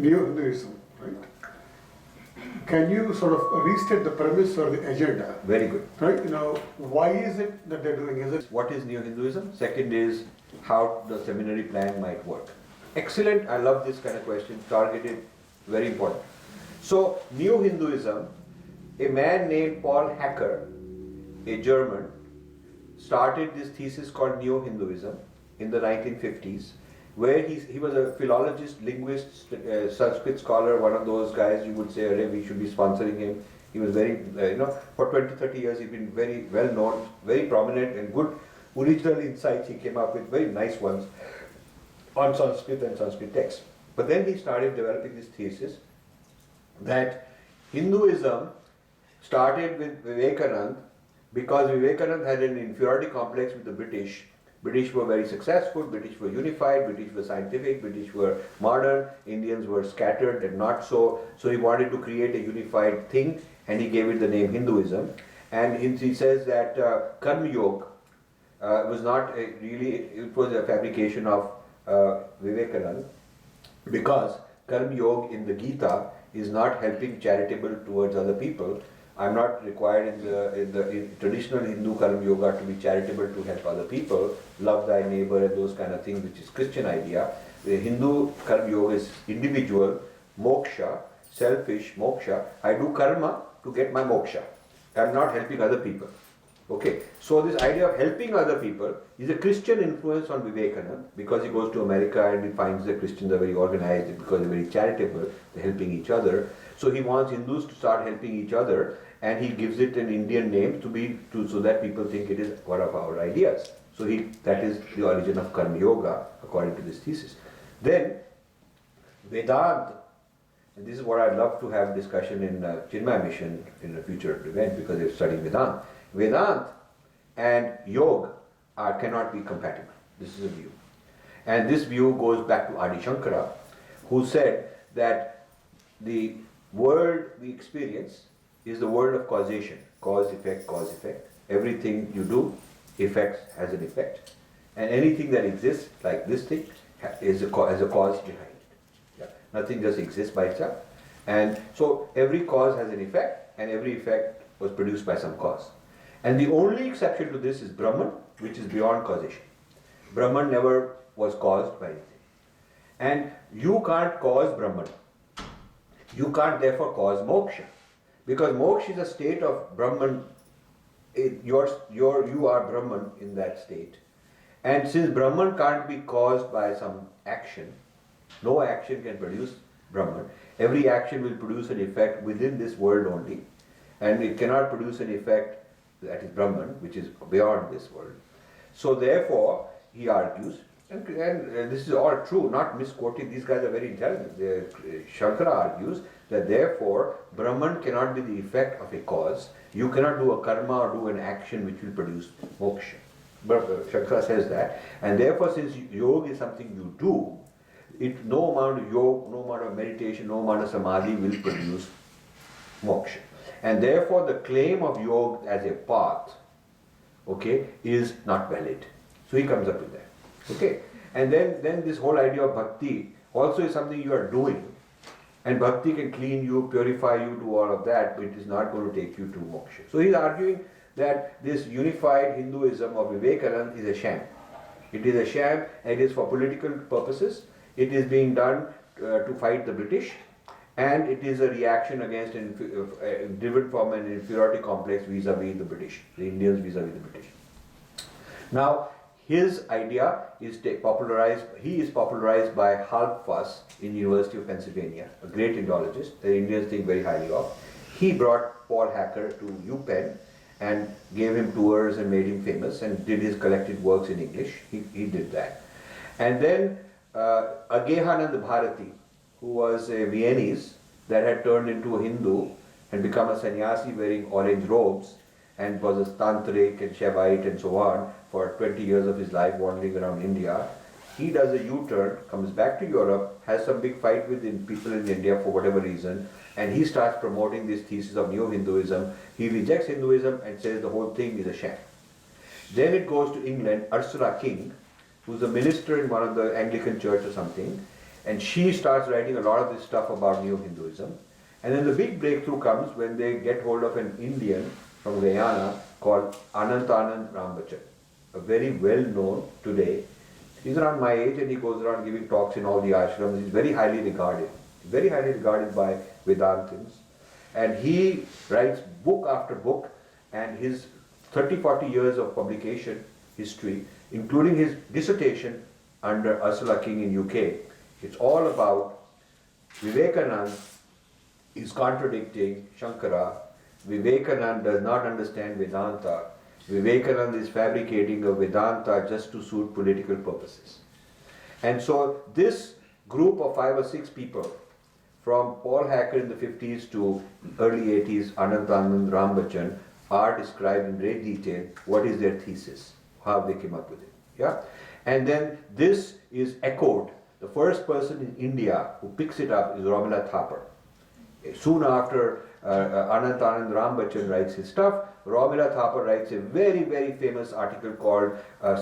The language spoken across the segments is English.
Neo-Hinduism, right? Can you sort of restate the premise or the agenda? Very good. Right? Why is it that they're doing? Is it What is Neo-Hinduism? Second is how the seminary plan might work. Excellent. I love this kind of question. Targeted, very important. So, Neo-Hinduism, a man named Paul Hacker, a German, started this thesis called Neo-Hinduism in the 1950s, where he was a philologist, linguist, Sanskrit scholar, one of those guys you would say, we should be sponsoring him. He was very, for 20, 30 years he's been very well known, very prominent and good original insights he came up with, very nice ones on Sanskrit and Sanskrit texts. But then he started developing this thesis that Hinduism started with Vivekananda because Vivekananda had an inferiority complex with the British. British were very successful, British were unified, British were scientific, British were modern, Indians were scattered and not so. So he wanted to create a unified thing and he gave it the name Hinduism. And he says that Karma Yoga was not it was a fabrication of Vivekananda, because Karma Yoga in the Gita is not helping charitable towards other people. I'm not required in traditional Hindu Karma Yoga to be charitable to help other people, love thy neighbor and those kind of things, which is Christian idea. The Hindu Karma Yoga is individual, moksha, selfish, moksha. I do karma to get my moksha. I'm not helping other people. Okay, so this idea of helping other people is a Christian influence on Vivekananda, because he goes to America and he finds that Christians are very organized because they're very charitable, they're helping each other. So he wants Hindus to start helping each other, and he gives it an Indian name so that people think it is one of our ideas. So that is the origin of Karma Yoga according to this thesis. Then Vedanta, and this is what I'd love to have discussion in Chinmay Mission in a future event, because they're studying Vedanta. Vedanta and Yoga cannot be compatible. This is a view. And this view goes back to Adi Shankara, who said that the world we experience is the world of causation. Cause, effect, cause, effect. Everything you do, has an effect. And anything that exists, like this thing, has a cause behind it. Yeah. Nothing just exists by itself. And so every cause has an effect, and every effect was produced by some cause. And the only exception to this is Brahman, which is beyond causation. Brahman never was caused by anything. And you can't cause Brahman. You can't therefore cause moksha. Because moksha is a state of Brahman. You are Brahman in that state. And since Brahman can't be caused by some action, no action can produce Brahman. Every action will produce an effect within this world only. And it cannot produce an effect that is Brahman, which is beyond this world. So therefore, he argues, and this is all true, not misquoting, these guys are very intelligent. Shankara argues that therefore, Brahman cannot be the effect of a cause. You cannot do a karma or do an action which will produce moksha. But Shankara says that. And therefore, since yoga is something you do, no amount of yoga, no amount of meditation, no amount of samadhi will produce moksha. And therefore the claim of yoga as a path, okay, is not valid. So he comes up with that. Okay. And then this whole idea of bhakti also is something you are doing. And bhakti can clean you, purify you, do all of that, but it is not going to take you to moksha. So he's arguing that this unified Hinduism of Vivekananda is a sham. It is a sham, and it is for political purposes. It is being done to fight the British. And it is a reaction against driven from an inferiority complex vis-a-vis the British, the Indians vis-a-vis the British. Now, his idea is popularized by Halffuss in University of Pennsylvania, a great Indologist, the Indians think very highly of. He brought Paul Hacker to UPenn and gave him tours and made him famous and did his collected works in English. He did that. And then Aghehanand Bharati, who was a Viennese that had turned into a Hindu and become a sannyasi wearing orange robes and was a tantric and Shaivite and so on for 20 years of his life wandering around India. He does a U-turn, comes back to Europe, has some big fight with people in India for whatever reason, and he starts promoting this thesis of Neo-Hinduism. He rejects Hinduism and says the whole thing is a sham. Then it goes to England, Ursula King, who's a minister in one of the Anglican church or something, And she starts writing a lot of this stuff about Neo Hinduism. And then the big breakthrough comes when they get hold of an Indian from Guyana called Anantanand Rambachan, a very well known today. He's around my age and he goes around giving talks in all the ashrams. He's very highly regarded by Vedantins. And he writes book after book, and his 30-40 years of publication history, including his dissertation under Ursula King in UK, it's all about Vivekananda is contradicting Shankara. Vivekananda does not understand Vedanta. Vivekananda is fabricating a Vedanta just to suit political purposes. And so this group of 5 or 6 people, from Paul Hacker in the 50s to early 80s, Anantanand Rambachan, are described in great detail what is their thesis, how they came up with it. Yeah? And then this is echoed. The first person in India who picks it up is Romila Thapar. Soon after Anantanand Rambachan writes his stuff, Romila Thapar writes a very, very famous article called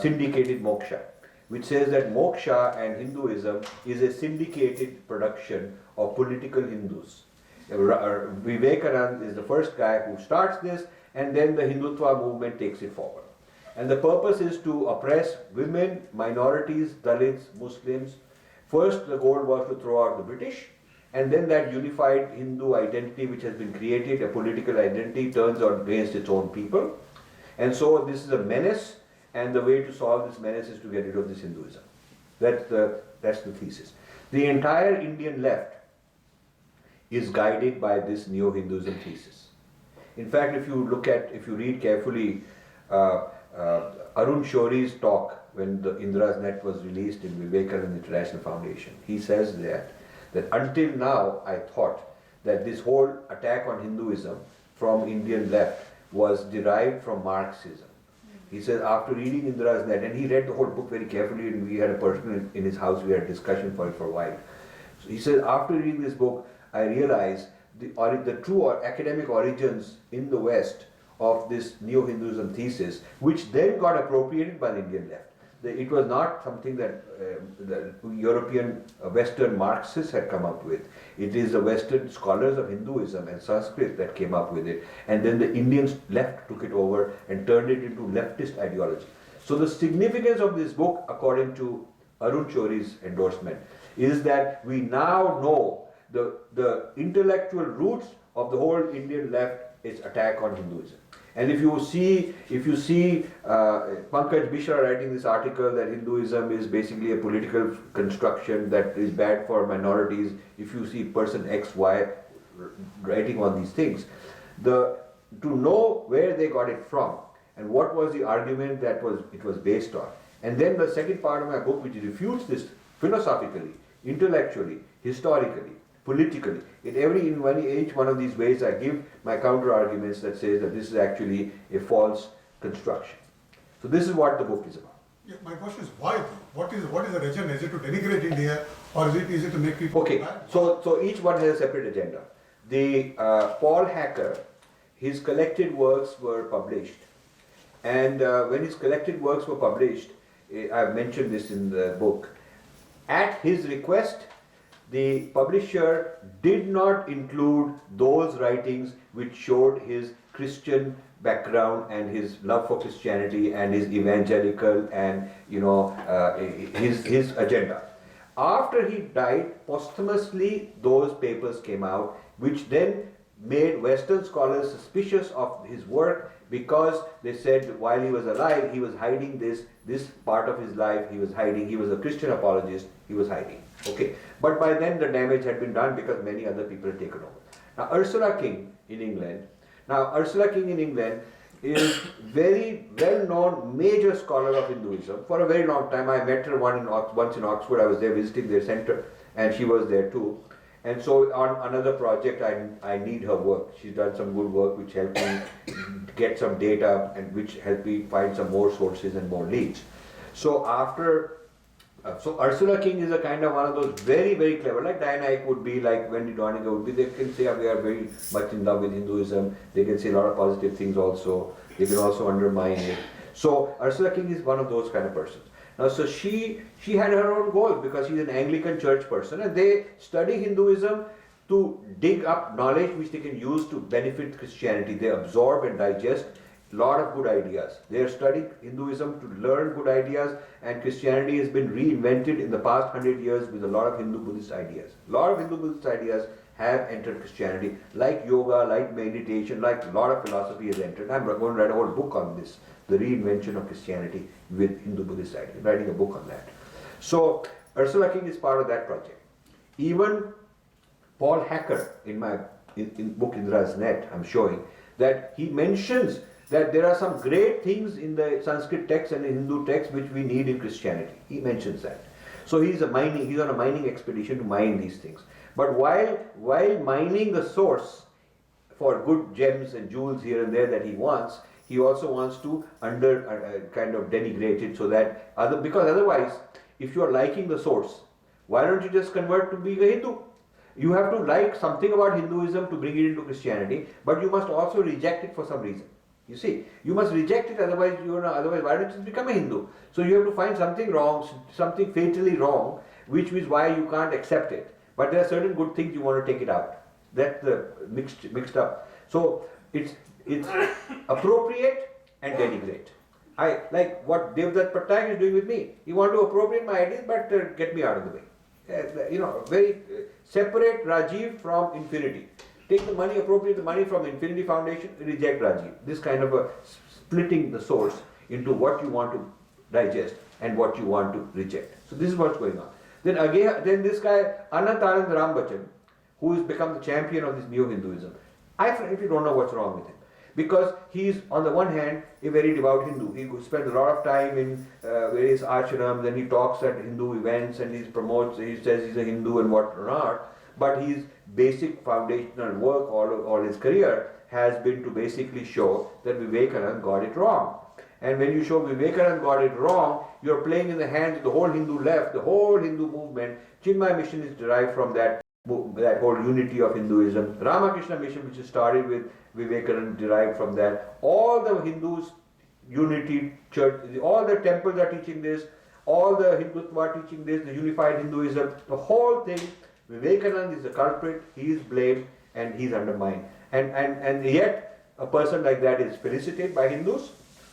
Syndicated Moksha, which says that moksha and Hinduism is a syndicated production of political Hindus. Vivekananda is the first guy who starts this, and then the Hindutva movement takes it forward. And the purpose is to oppress women, minorities, Dalits, Muslims. First, the goal was to throw out the British, and then that unified Hindu identity which has been created, a political identity, turns on against its own people. And so this is a menace, and the way to solve this menace is to get rid of this Hinduism. That's the thesis. The entire Indian left is guided by this Neo-Hinduism thesis. In fact, if you read carefully Arun Shoury's talk when the Indra's Net was released in Vivekananda International Foundation, he says that until now I thought that this whole attack on Hinduism from Indian left was derived from Marxism. He says after reading Indra's Net, and he read the whole book very carefully, and we had a person in his house, we had a discussion for it for a while. So he says after reading this book, I realized the true academic origins in the West of this Neo-Hinduism thesis, which then got appropriated by the Indian left. It was not something that the European Western Marxists had come up with. It is the Western scholars of Hinduism and Sanskrit that came up with it, and then the Indians left took it over and turned it into leftist ideology. So the significance of this book, according to Arun Shoury's endorsement, is that we now know the intellectual roots of the whole Indian left is attack on Hinduism. And if you see Pankaj Mishra writing this article that Hinduism is basically a political construction that is bad for minorities, if you see person X, Y writing on these things, to know where they got it from and what was the argument that it was based on. And then the second part of my book, which refutes this philosophically, intellectually, historically, politically. In each one of these ways I give my counter arguments that says that this is actually a false construction. So this is what the book is about. Yeah, my question is why? What is the agenda? Is it to denigrate India, or is it to make people bad? So each one has a separate agenda. The Paul Hacker, his collected works were published, and when his collected works were published, I've mentioned this in the book, at his request, the publisher did not include those writings which showed his Christian background and his love for Christianity and his evangelical and his agenda. After he died, posthumously those papers came out, which then made Western scholars suspicious of his work, because they said while he was alive he was hiding this part of his life, he was a Christian apologist, he was hiding. Okay, but by then the damage had been done because many other people had taken over. Now Ursula King in England is very well-known major scholar of Hinduism for a very long time. I met her once in Oxford. I was there visiting their center, and she was there too. And so on another project, I need her work. She's done some good work which helped me get some data and which helped me find some more sources and more leads. So so Ursula King is a kind of one of those very, very clever, like Diana Ike would be, like Wendy Doniger would be. They can say we are very much in love with Hinduism. They can say a lot of positive things also. They can also undermine it. So Ursula King is one of those kind of persons. Now, so she had her own goals because she's an Anglican church person, and they study Hinduism to dig up knowledge which they can use to benefit Christianity. They absorb and digest a lot of good ideas. They are studying Hinduism to learn good ideas, and Christianity has been reinvented in the past 100 years with a lot of Hindu-Buddhist ideas. A lot of Hindu-Buddhist ideas have entered Christianity, like yoga, like meditation, like a lot of philosophy has entered. I'm going to write a whole book on this, the reinvention of Christianity with Hindu-Buddhist ideas. I'm writing a book on that. So Ursula King is part of that project. Even Paul Hacker, in my book Indra's Net, I'm showing that he mentions that there are some great things in the Sanskrit text and the Hindu text which we need in Christianity. He mentions that. So he's on a mining expedition to mine these things. But while mining the source for good gems and jewels here and there that he wants, he also wants to kind of denigrate it so that because otherwise, if you are liking the source, why don't you just convert to being a Hindu? You have to like something about Hinduism to bring it into Christianity, but you must also reject it for some reason. You see, you must reject it, otherwise why don't you just become a Hindu? So you have to find something wrong, something fatally wrong, which is why you can't accept it. But there are certain good things you want to take it out. That's the mixed up. So it's appropriate and denigrate. I like what Devdutt Patnaik is doing with me. He want to appropriate my ideas, but get me out of the way. Very separate Rajiv from infinity. Take the money, appropriate the money from the Infinity Foundation, reject Rajiv. This kind of a splitting the source into what you want to digest and what you want to reject. So this is what's going on. Then this guy Anant Anand Rambachan, who has become the champion of this new Hinduism. I frankly don't know what's wrong with him. Because he is, on the one hand, a very devout Hindu. He spends a lot of time in various ashrams, and he talks at Hindu events, and he says he's a Hindu and whatnot. But his basic foundational work all his career has been to basically show that Vivekananda got it wrong. And when you show Vivekananda got it wrong, you're playing in the hands of the whole Hindu left, the whole Hindu movement. Chinmaya mission is derived from that whole unity of Hinduism. Ramakrishna mission, which is started with Vivekananda, derived from that. All the Hindus, unity church, all the temples are teaching this, all the Hindus are teaching this, the unified Hinduism, the whole thing. Vivekananda is the culprit, he is blamed and he is undermined. And yet a person like that is felicitated by Hindus.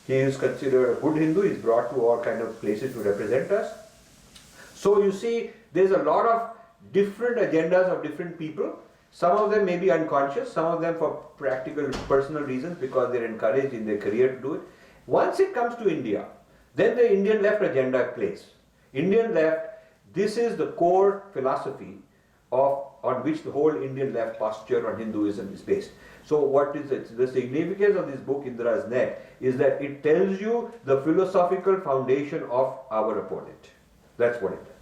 He is considered a good Hindu, he is brought to all kind of places to represent us. So you see, there's a lot of different agendas of different people. Some of them may be unconscious, some of them for practical personal reasons because they're encouraged in their career to do it. Once it comes to India, then the Indian left agenda plays. Indian left, this is the core philosophy on which the whole Indian left posture on Hinduism is based. So what is it? The significance of this book, Indra's Net, is that it tells you the philosophical foundation of our opponent. That's what it does.